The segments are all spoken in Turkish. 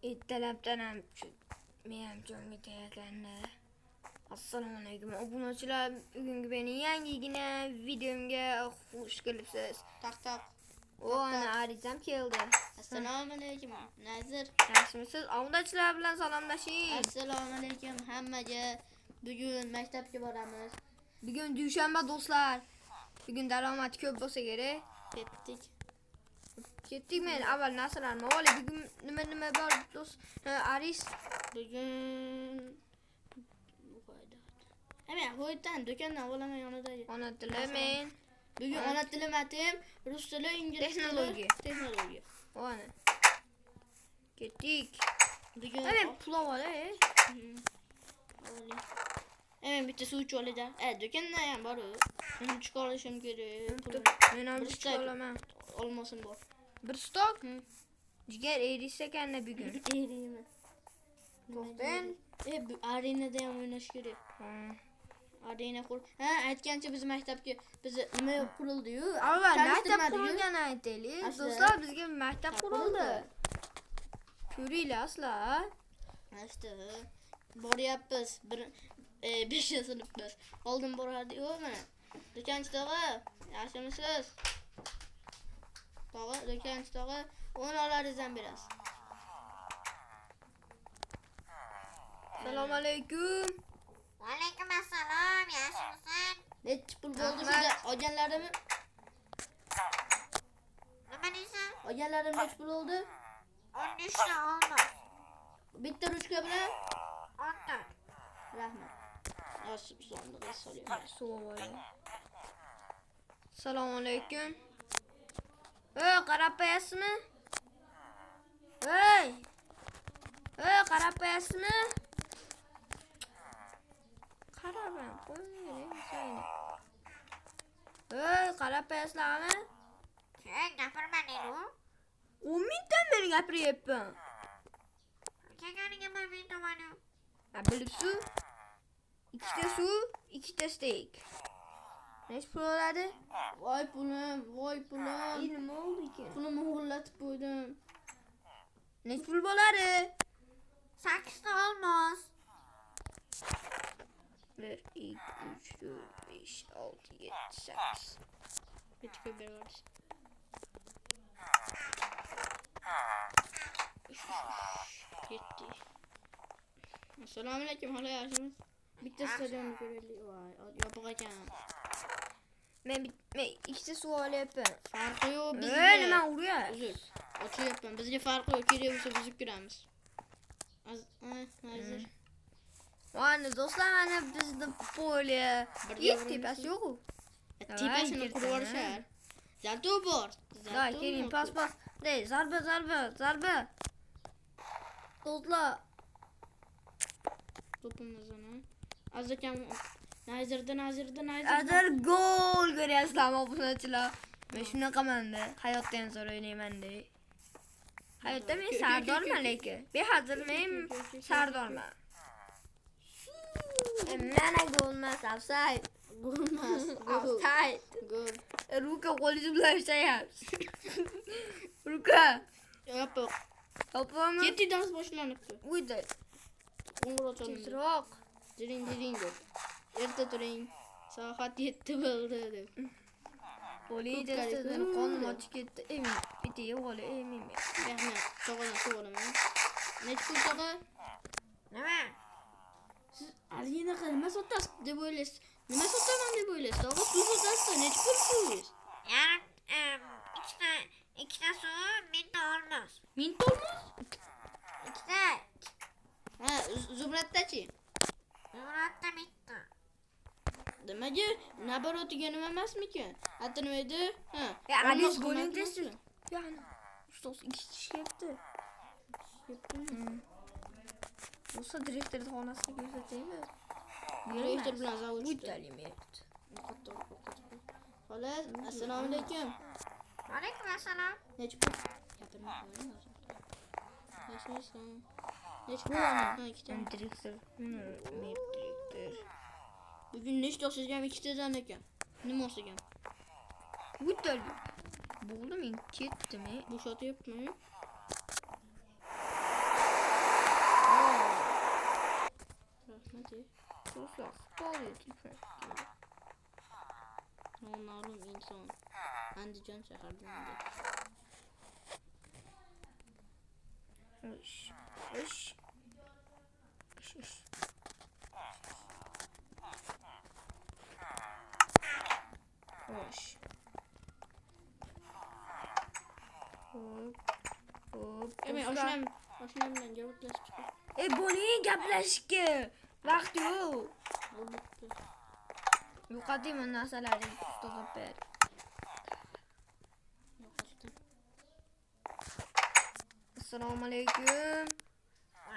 Ertalabdan ham men jonga tayyorlandi. Assalomu alaykum obunachilar. Bugungi mening yangigina videomga xush kelibsiz. Tak. O ana arizam keldi. Assalomu alaykum. Nazir. Yaxshimisiz? Obunachilar bilan salomlashing. Assalomu alaykum hammaga. Bugun maktabga boramiz. Bugun dushanba do'stlar. Bugun daromad ko'p bo'lsa kerak. Ketdik men avval narsalarni olib. Bugun nima bor do'st? Aris Bugun hemen hoydan do'kondan olaman yonidagi. ona tili men. Bugun ona tili matim, rus tili, ingliz tili, texnologiya. Ona. Ketdik. Bugun Hemen pulov olay. hemen bitta suvchi oladi. Do'kondan ham bor. Men chiqarishim kerak. Men ham chiqaraman. Olmasin bor. Bir stok. Jigar erisa ekanda bugun. Eriymi? To'xtang. Bu arenada ham o'ynash kerak. Arena qur. Aytgancha biz maktabga nima qurildi-yu? Avval maktab qurilganini aytaylik. Do'stlar, bizga maktab qurildi. Ko'ringlar aslar. Asta boryapmiz. 5-sinfmiz. Oldin borardik-ku mana. Do'konchi tog'a, yaxshimisiz? Tog'a, do'konchi tog'a, 10 olarizdan berasiz. Assalomu alaykum. Alaykum assalom, yaxshimisan? Necha pul bo'ldi sizlar? Olganlarimni? Nima deysan? Olganlarim necha pul oldi? 13 ta oldi. Bitta ruchka bilan? 10 ta. Rahmat. Nasib sondiga solyapman. Assalomu alaykum. Qarab qo'yasizmi? Qarab qo'yasizmi? Qarabam, qo'ying, sayni. Qarab qo'yasizlarmi? Gapirma dedi u. 10 mingdan beri gapiryapman. Kekaniga men tomoni. Bilibsiz? 2 ta suv, 2 ta steak. Necha pul oladi? Voy pulim. Nima oldu ekan? Pulimni o'g'irlatib qo'ydim. Necha pul bo'ladi? 8 ta olmos. 1, 2, 3, 4, 5, 6, 7, 8. Bitta beramiz. Yetti. Assalomu alaykum, hala yaxshimiz? Bitta stadionni ko'raylik. Voy, yopiq ekan. Men 2 ta suv olyapman. Farqi yo'q bizga. Nima uryapsiz? Uzr. Ochyapman. Bizga farqi yo'q. Kerak bo'lsa buzib kiramiz. Hozir. Mana do'stlar, mana bizni polya. Tepasi yo'q-ku. Tepasini qurib olishar. Zarto bor. Da, keling, pas. Dey, zarba. Do'stlar, To'pimizni. Azakam Nazirda. Azar gol ko'ryapsizlarmi obunachilar? Men shunaqaman-da, hayotdan zo'r o'ynayman-da. Hayotda men sardorman lekin. Behazil men sardorman. Mana golmas, offside. Bo'lmas. Offside. Gol. Ruka qo'lingiz bilan ishlayapsiz. Ruka. Yopiq. Topami? Yetti dars boshlanibdi. Uyda. Qo'ng'iroq chalindi. Tezroq. Diring deb. Erta turing. Soat 7 bo'ldi deb. Polida sizdan qonim ochib ketdi. Bitta yo'g'oli, men. Rahmat. Tog'adan suv olaman. Necha pul tog'a? Nima? Siz alinaqa nima sotasiz deb o'ylaysiz? Nima sotaman deb o'ylaysiz? Tog'a suv sotasiz, necha pul suvingiz? Ikkita suv, 1000 ta olmos. 1000 olmos? Ikkita. Zumraddachi? Zumradda 1000 ta. Nimaga? Naborotiga nima emasmikan? Hatta nima edi? Aliz bo'ling desiz. Yani, ustoz 2 kishi kelibdi. Bo'lsa direktorning xonasini ko'rsataymi? Direktor bilan zavodda. Uydalimiyat. Xolos, assalomu alaykum. Alaykum assalom. Necha pul? Gapirma qo'ying. Yaxshimisan? Necha pul oldi? Ikkita. Direktor. Direktor. Bugun nechta o'xshagan ikkitadan ekan. Nima o'xshagan? Uydalim. Bo'ldi, men ketdim. Bo'shatyapman. Hadi. Do'stlar, xitoy telefon. Ma'lum inson. Andijon shaharida. Ish. Ish. Ish. Ish. Ish. Hop. Hop. Men Do'stlar. oshnam bilan gaplashib chiqib. Buni gaplashishga vaqt yo'q. Yo'qotaymi narsalaringizni ustoz ber. Assalomu alaykum.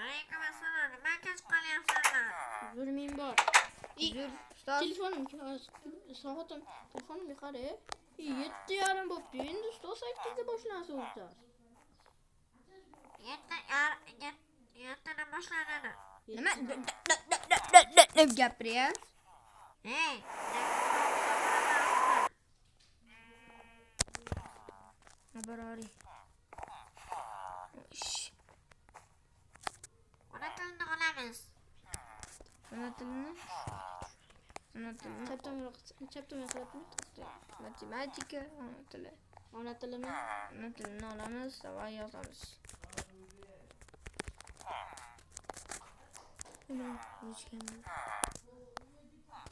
Alaykum assalom. Nima kech qolyapsizlar? Zulmim bor. Uzr, ustoz. Telefonim soatim telefonimga qara. 7:30 bo'pti. Endi ustoz 8da boshlansa ustoz. Yerdan boshlanadi. Nima deb gapiryapsiz? Hey. Nabarori. Ona tilni olamiz. Ona tilini. Chapdan qilibmi? Matematika, ona tili. Ona tilimi? Ona tilini olamiz va yozamiz.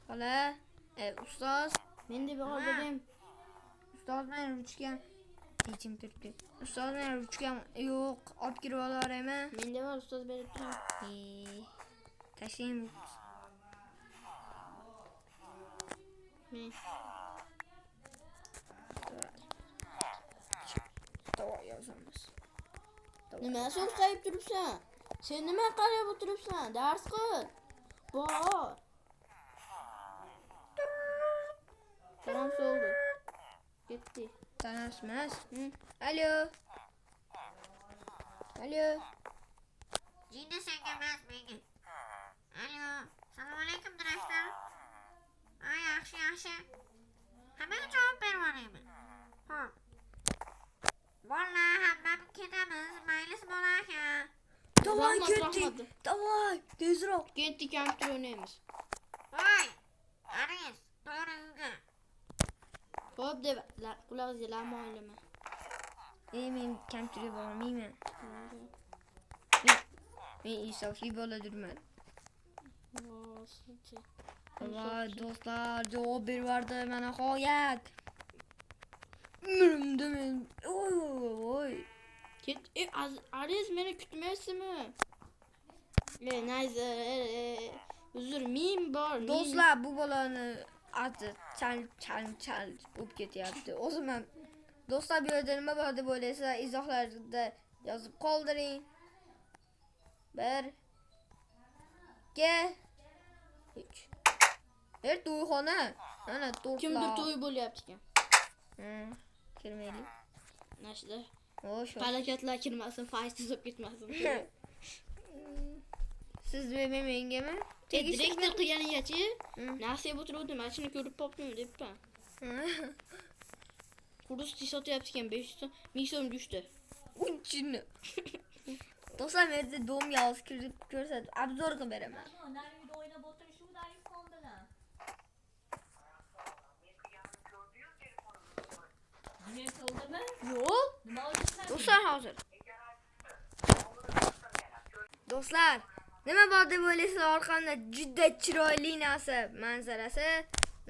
Xola, ustoz, Men deb oldim. ustoz men ruchkam yechim turibdi. Ustoz men ruchkam yo'q, olib kirib olaveraymi? Men deb ustoz berib turing. Tashlaymi? Men To'g'ri yozamiz. nima so'zlayib turibsan? Sen nima qarab o'tiribsan? Dars qil. Bor. Salom soldi. Ketdi. Tanishmiz. Alo. Alo. Jinni senga emas menga. Alo. Assalomu alaykum direktor. Yaxshi. Hammaga javob berib Xo'p. Bolalar, hammamiz ketamiz. Maylis bo'lar ekan. Davay Rahmat. ketdik. Davay, tezroq. Ketdi kompyuter o'ynaymiz. Voy. Aris, to'g'ri uyga. Xo'p deb qulog'ingizga lama o'ylama. Men kompyuterga bormayman. Men insofli bo'ladirman. Voy do'stlar, javob bervardi mana hoyat. Umrimda men. Voy. Ket. Aris meni kutmaysizmi? Nayza. Uzr, men bor. Do'stlar, bu bolani ati chal bo'lib ketyapti. O'zim ham do'stlar, bu yerda nima bor deb o'ylaysiz, izohlarda yozib qoldiring. 1 2 3. To'yxona. Mana to'rtlar. Kimdir to'y bo'lyapti ekan. Kirmaylik. Nashda. Xo'sh. Palakatlar kirmasin, fayz olib ketmasin. Siz mengami? Direktor qilganigachi, nasiya o'tiruvdim, mashina ko'rib qopdim debman. Kurus sotyapti ekan 500 1000 so'm tushdi. Uchini. Do'stlar, men yerda domga olib kirib ko'rsatib, obzor qilib beraman. Yo'q. Do'stlar, hozir. Do'stlar, nima bor deb o'ylaysiz, orqamda juda chiroyli narsa manzarasi.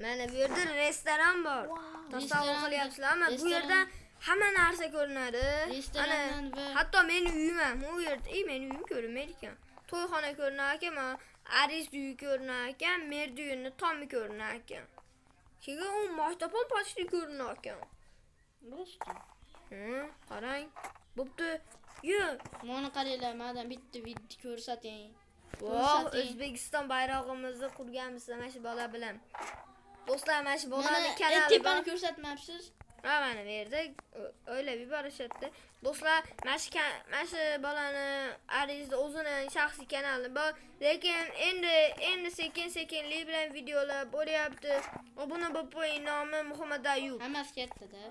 Mana bu yerda restoran bor. Tasavvur qilyapsizlarmi? Bu yerda hamma narsa ko'rinadi. Restorandan va hatto meni uyim ham u yerda. Meni uyim ko'rinmaydi ekan. To'yxona ko'rinar ekan, Aris uyi ko'rinar ekan, Merdi uyini tomi ko'rinar ekan. Keyin u maktabon почти ko'rinar ekan. Rosti. Qarang. Bo'pti. Yo, Mana qaranglar, mendan bitta video ko'rsating. voh, O'zbekiston bayrog'imizni qurganmiz mana shu bola bilan. Do'stlar, mana shu bolani kanali tepani ko'rsatmabsiz? Mana bu yerda o'ylab yuborishadi. Do'stlar, mana shu bolani Arizda o'zini shaxsiy kanali bor, lekin endi sekin-sekinlik bilan videolar bo'lyapti. Obuna bo'lib qo'ying, nomi Muhammad Ayub. Hammasi katta-da.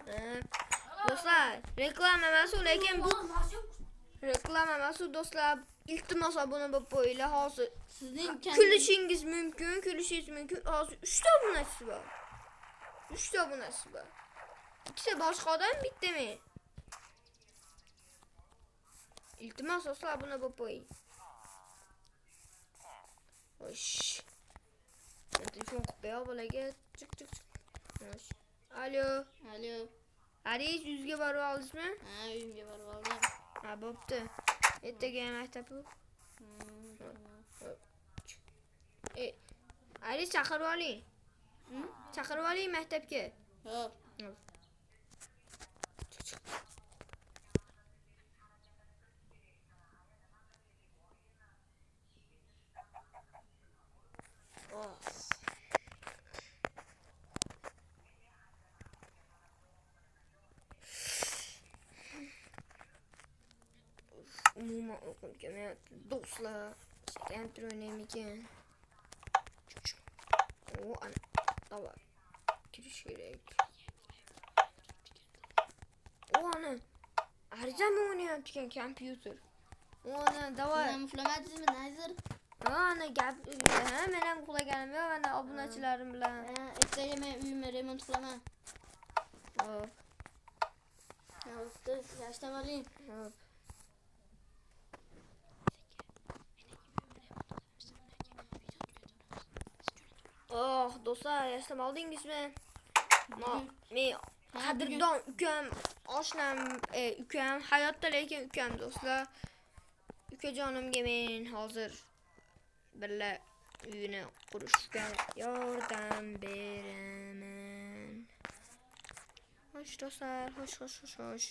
Do'stlar, reklama emas, lekin bu Reklama emas do'stlar. İltimos abone bo'lib qo'yinglar hozir. Sizning Kulishingiz mumkin. Hozir 3 ta obunachisi bor. 3 ta obunachisi bor. İkisi boshqa odam, bitta men. İltimos do'stlar abone bo'lib qo'ying. Hoş. Telefon kutuya bolaga çık. Hoş. Alo. Alo. Aris yüzge barib oldingizmi? Ha, uyimga borib oldim. Ha, bo'pti. Ertaga maktab bu. Aris chaqirib oling. Chaqirib oling maktabga. Hop. Umuman uyqum kelmayapti do'stlar. Sekantr o'ynayman ekan. O ana. Davay. Kirish kerak. O ana. Arizami o'ynayapti ekan kompyuter. O ana davay. Sizlar uxlamadingizmi, Nazir? Ana gap. Ha, men ham uxlaganim yo'q, ana obunachilarim bilan. Ertaga men uyimni remont qilaman. Hop. Bo'pti, yashtab oling. Hop. Oh, do'stlar, yashnab oldingizmi? Men qadrdon ukam, oshnam, ukam hayotda, lekin ukam do'stlar. Ukajonimga men hozir birga uyini qurishga yordam beraman. Xo'sh do'stlar, xo'sh.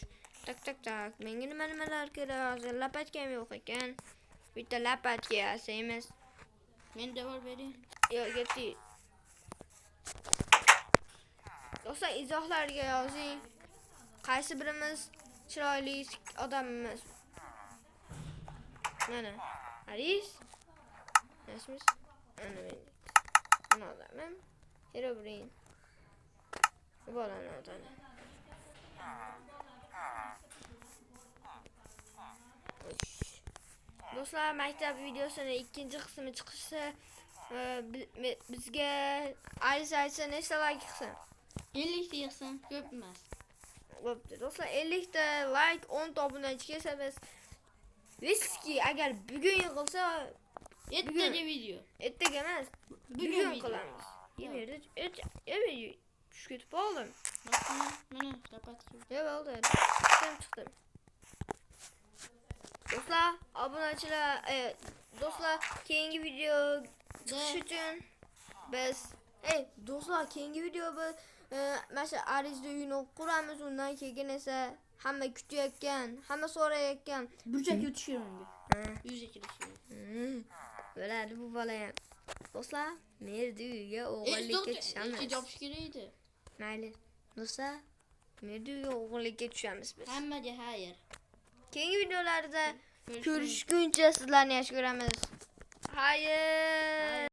Tak. Menga nimalar kerak? Hozir lapatkam yo'q ekan. Bitta lapatka yasaymiz. Men davor bering. Yo'q, ketdi. Do'stlar, izohlarga yozing. Qaysi birimiz chiroyli odammiz? Mana, Aris. Nasmiz? Ana men. Ana odamim. Herobrine. Bolani odami. Do'stlar, maktab videosini ikkinchi qismi chiqishsa, bizga Aris aytsa nechta like qilsin? 50 ta yig'sin, ko'p emas. Bo'pti. Do'stlar, 50 ta like, 10 ta obunachi kelsa biz riski agar bugun yig'ilsa, Ertaga video. ertaga emas, bugun video. qilamiz. Yemerdi. Tush ketib qoldim. Mana lapatka. Yo'q, bo'ldi. Ham chiqdim. Do'stlar, obunachilar, do'stlar, keyingi video chiqish uchun biz do'stlar, keyingi video biz mana Arizda uyini quramiz, undan keyin esa hamma kutayotgan, hamma so'rayotgan Burchak o'tishir unga. Ha. Yuzaga kirishir. Bo'ladi bu bola ham. Do'stlar, merdi uyga o'g'illikka tushamiz. Ikki jopish kerak edi. Mayli. Do'stlar, merdi uyga o'g'illikka tushamiz biz. Hammaga xayr. Keyingi videolarda ko'rishguncha sizlarni yaxshi ko'ramiz. Xayr.